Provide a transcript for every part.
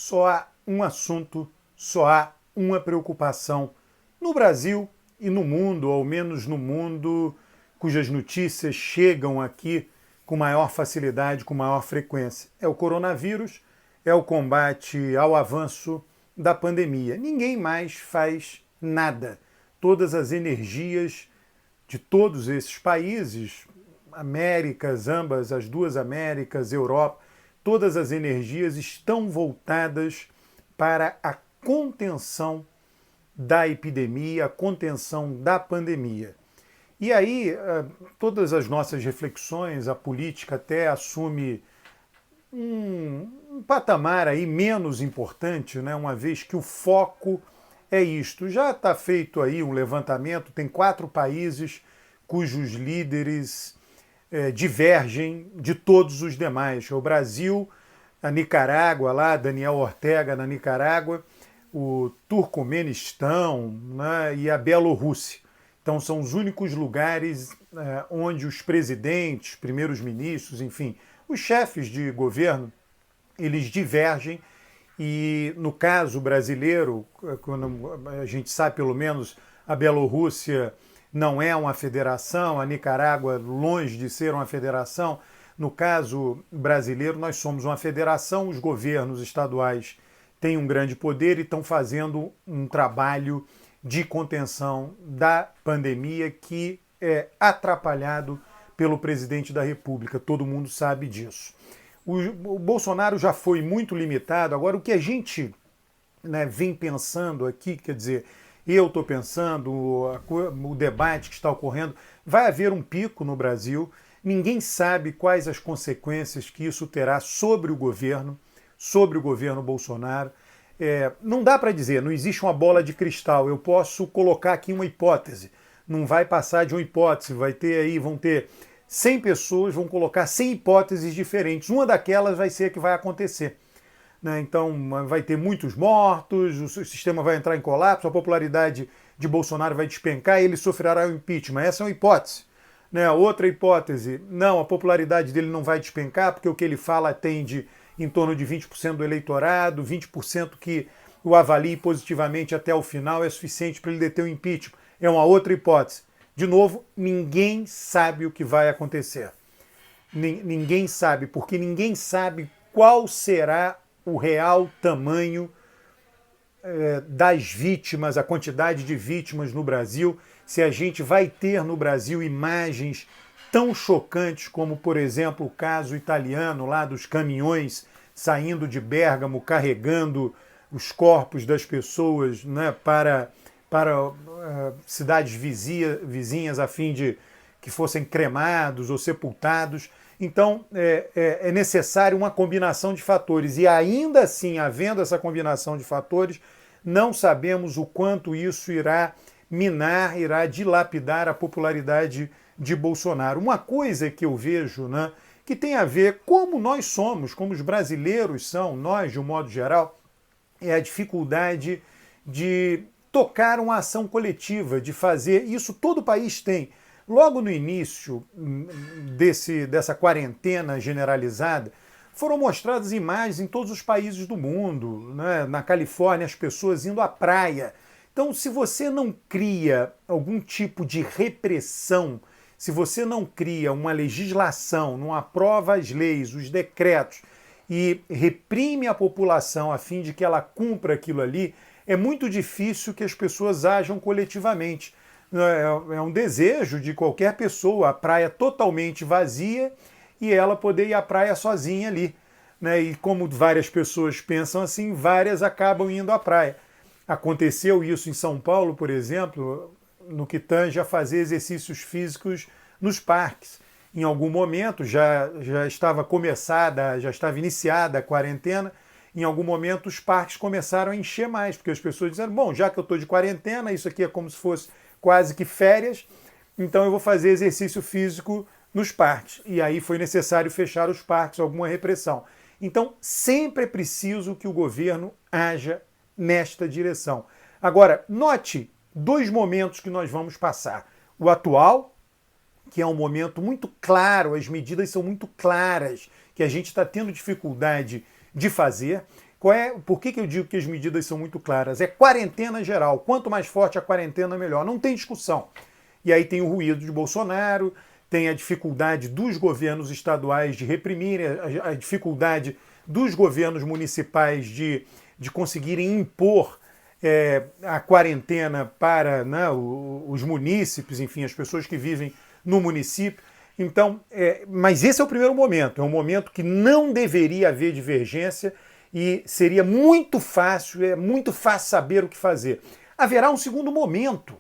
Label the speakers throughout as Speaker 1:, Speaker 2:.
Speaker 1: só há um assunto, só há uma preocupação no Brasil e no mundo, ou ao menos no mundo cujas notícias chegam aqui com maior facilidade, com maior frequência. É o coronavírus, é o combate ao avanço da pandemia. Ninguém mais faz nada. Todas as energias de todos esses países, Américas, ambas as duas Américas, Europa, todas as energias estão voltadas para a contenção da epidemia, a contenção da pandemia. E aí, todas as nossas reflexões, a política até assume um patamar aí menos importante, né? Uma vez que o foco é isto. Já está feito aí um levantamento, tem 4 países cujos líderes divergem de todos os demais. O Brasil, a Nicarágua, lá, Daniel Ortega na Nicarágua, o Turcomenistão, né, e a Bielorrússia. Então são os únicos lugares onde os presidentes, primeiros ministros, enfim, os chefes de governo, eles divergem. E no caso brasileiro, quando a gente sabe pelo menos a Bielorrússia não é uma federação, a Nicarágua longe de ser uma federação. No caso brasileiro, nós somos uma federação, os governos estaduais têm um grande poder e estão fazendo um trabalho de contenção da pandemia que é atrapalhado pelo presidente da República. Todo mundo sabe disso. O Bolsonaro já foi muito limitado. Agora, o que a gente, né, vem pensando aqui, quer dizer, eu estou pensando, o debate que está ocorrendo, vai haver um pico no Brasil, ninguém sabe quais as consequências que isso terá sobre o governo Bolsonaro. Não dá para dizer, não existe uma bola de cristal, eu posso colocar aqui uma hipótese, não vai passar de uma hipótese, vão ter 100 pessoas, vão colocar 100 hipóteses diferentes, uma daquelas vai ser a que vai acontecer. Então vai ter muitos mortos, o sistema vai entrar em colapso, a popularidade de Bolsonaro vai despencar e ele sofrerá o impeachment. Essa é uma hipótese. Outra hipótese, não, a popularidade dele não vai despencar porque o que ele fala atende em torno de 20% do eleitorado, 20% que o avalie positivamente até o final é suficiente para ele deter o impeachment. É uma outra hipótese. De novo, ninguém sabe o que vai acontecer. Ninguém sabe, porque ninguém sabe qual será o real tamanho das vítimas, a quantidade de vítimas no Brasil, se a gente vai ter no Brasil imagens tão chocantes como, por exemplo, o caso italiano lá dos caminhões saindo de Bérgamo, carregando os corpos das pessoas, né, para cidades vizinhas a fim de que fossem cremados ou sepultados. Então, é necessário uma combinação de fatores. E ainda assim, havendo essa combinação de fatores, não sabemos o quanto isso irá minar, irá dilapidar a popularidade de Bolsonaro. Uma coisa que eu vejo, né, que tem a ver como nós somos, como os brasileiros são, nós de um modo geral, é a dificuldade de tocar uma ação coletiva, de fazer isso. Todo o país tem. Logo no início dessa quarentena generalizada, foram mostradas imagens em todos os países do mundo, né? Na Califórnia, as pessoas indo à praia. Então, se você não cria algum tipo de repressão, se você não cria uma legislação, não aprova as leis, os decretos e reprime a população a fim de que ela cumpra aquilo ali, é muito difícil que as pessoas ajam coletivamente. É um desejo de qualquer pessoa, a praia totalmente vazia e ela poder ir à praia sozinha ali. E como várias pessoas pensam assim, várias acabam indo à praia. Aconteceu isso em São Paulo, por exemplo, no que tange a fazer exercícios físicos nos parques. Em algum momento já estava iniciada a quarentena, em algum momento os parques começaram a encher mais, porque as pessoas disseram, bom, já que eu estou de quarentena, isso aqui é como se fosse quase que férias, então eu vou fazer exercício físico nos parques. E aí foi necessário fechar os parques, alguma repressão. Então sempre é preciso que o governo haja nesta direção. Agora, note 2 momentos que nós vamos passar. O atual, que é um momento muito claro, as medidas são muito claras, que a gente está tendo dificuldade de fazer. Por que eu digo que as medidas são muito claras? É quarentena geral. Quanto mais forte a quarentena, melhor. Não tem discussão. E aí tem o ruído de Bolsonaro, tem a dificuldade dos governos estaduais de reprimirem, a dificuldade dos governos municipais de conseguirem impor a quarentena para, né, os munícipes, enfim, as pessoas que vivem no município. Então, mas esse é o primeiro momento, é um momento que não deveria haver divergência e seria muito fácil saber o que fazer. Haverá um segundo momento,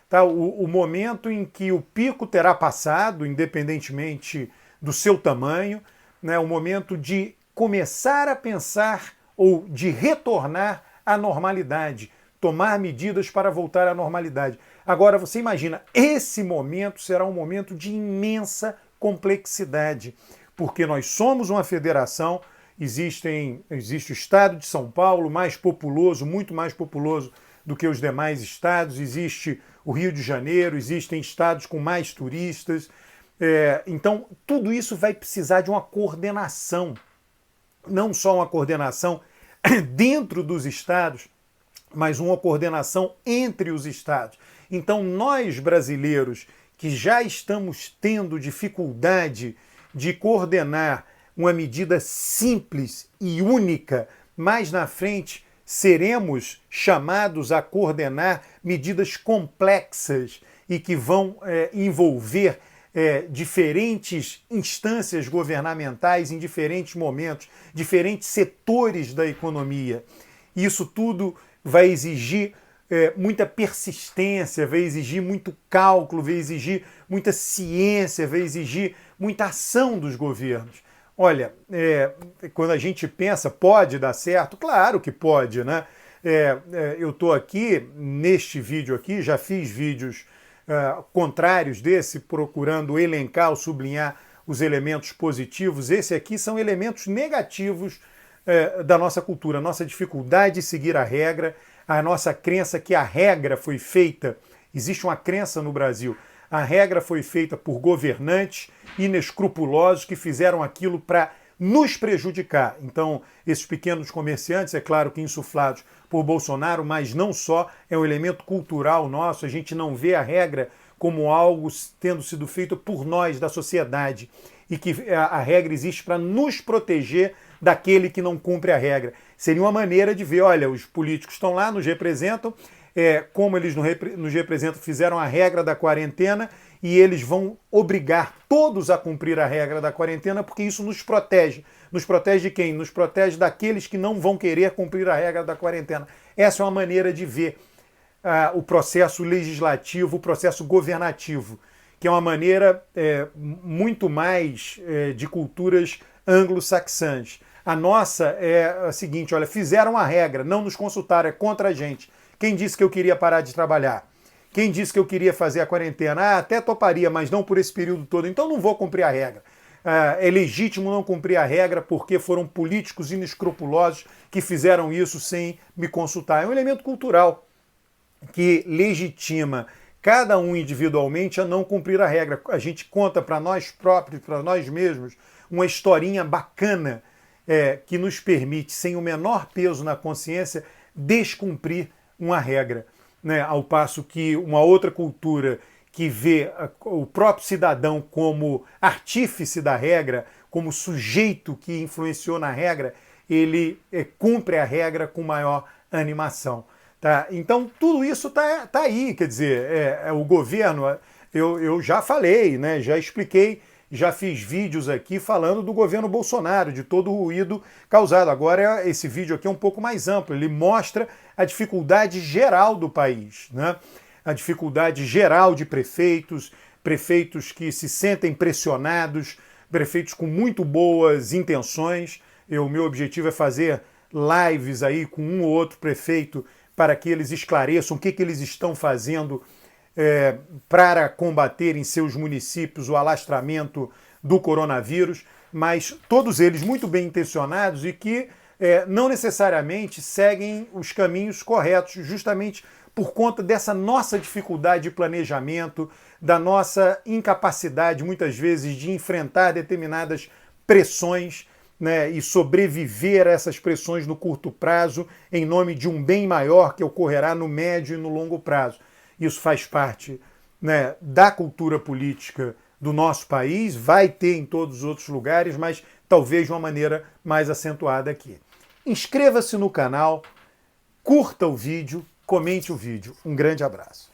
Speaker 1: tá? O momento em que o pico terá passado, independentemente do seu tamanho, né? O momento de começar a pensar ou de retornar à normalidade, tomar medidas para voltar à normalidade. Agora, você imagina, esse momento será um momento de imensa complexidade, porque nós somos uma federação, existe o estado de São Paulo, mais populoso, muito mais populoso do que os demais estados, existe o Rio de Janeiro, existem estados com mais turistas. Então, tudo isso vai precisar de uma coordenação, não só uma coordenação dentro dos estados, mas uma coordenação entre os estados. Então, nós brasileiros que já estamos tendo dificuldade de coordenar uma medida simples e única, mais na frente seremos chamados a coordenar medidas complexas e que vão envolver diferentes instâncias governamentais em diferentes momentos, diferentes setores da economia. Isso tudo vai exigir muita persistência, vai exigir muito cálculo, vai exigir muita ciência, vai exigir muita ação dos governos. Olha, quando a gente pensa, pode dar certo? Claro que pode, né? Eu estou aqui, neste vídeo aqui, já fiz vídeos contrários desse, procurando elencar ou sublinhar os elementos positivos. Esse aqui são elementos negativos da nossa cultura, a nossa dificuldade de seguir a regra, a nossa crença que a regra foi feita, existe uma crença no Brasil, a regra foi feita por governantes inescrupulosos que fizeram aquilo para nos prejudicar. Então, esses pequenos comerciantes, é claro que insuflados por Bolsonaro, mas não só, é um elemento cultural nosso, a gente não vê a regra como algo tendo sido feito por nós, da sociedade, e que a regra existe para nos proteger daquele que não cumpre a regra. Seria uma maneira de ver, olha, os políticos estão lá, nos representam, como eles nos representam, fizeram a regra da quarentena e eles vão obrigar todos a cumprir a regra da quarentena porque isso nos protege. Nos protege de quem? Nos protege daqueles que não vão querer cumprir a regra da quarentena. Essa é uma maneira de ver o processo legislativo, o processo governativo, que é uma maneira muito mais de culturas anglo-saxãs. A nossa é a seguinte, olha, fizeram a regra, não nos consultaram, é contra a gente. Quem disse que eu queria parar de trabalhar? Quem disse que eu queria fazer a quarentena? Até toparia, mas não por esse período todo, então não vou cumprir a regra. É legítimo não cumprir a regra porque foram políticos inescrupulosos que fizeram isso sem me consultar. É um elemento cultural que legitima cada um individualmente a não cumprir a regra. A gente conta para nós próprios, para nós mesmos, uma historinha bacana que nos permite, sem o menor peso na consciência, descumprir uma regra, né? Ao passo que uma outra cultura que vê o próprio cidadão como artífice da regra, como sujeito que influenciou na regra, ele cumpre a regra com maior animação. Tá? Então tudo isso tá aí, quer dizer, o governo, eu já falei, né? Já expliquei, já fiz vídeos aqui falando do governo Bolsonaro, de todo o ruído causado. Agora esse vídeo aqui é um pouco mais amplo, ele mostra a dificuldade geral do país, né? A dificuldade geral de prefeitos que se sentem pressionados, prefeitos com muito boas intenções. O meu objetivo é fazer lives aí com um ou outro prefeito para que eles esclareçam o que eles estão fazendo para combater em seus municípios o alastramento do coronavírus, mas todos eles muito bem intencionados e que não necessariamente seguem os caminhos corretos, justamente por conta dessa nossa dificuldade de planejamento, da nossa incapacidade, muitas vezes, de enfrentar determinadas pressões né, e sobreviver a essas pressões no curto prazo em nome de um bem maior que ocorrerá no médio e no longo prazo. Isso faz parte, né, da cultura política do nosso país, vai ter em todos os outros lugares, mas talvez de uma maneira mais acentuada aqui. Inscreva-se no canal, curta o vídeo, comente o vídeo. Um grande abraço.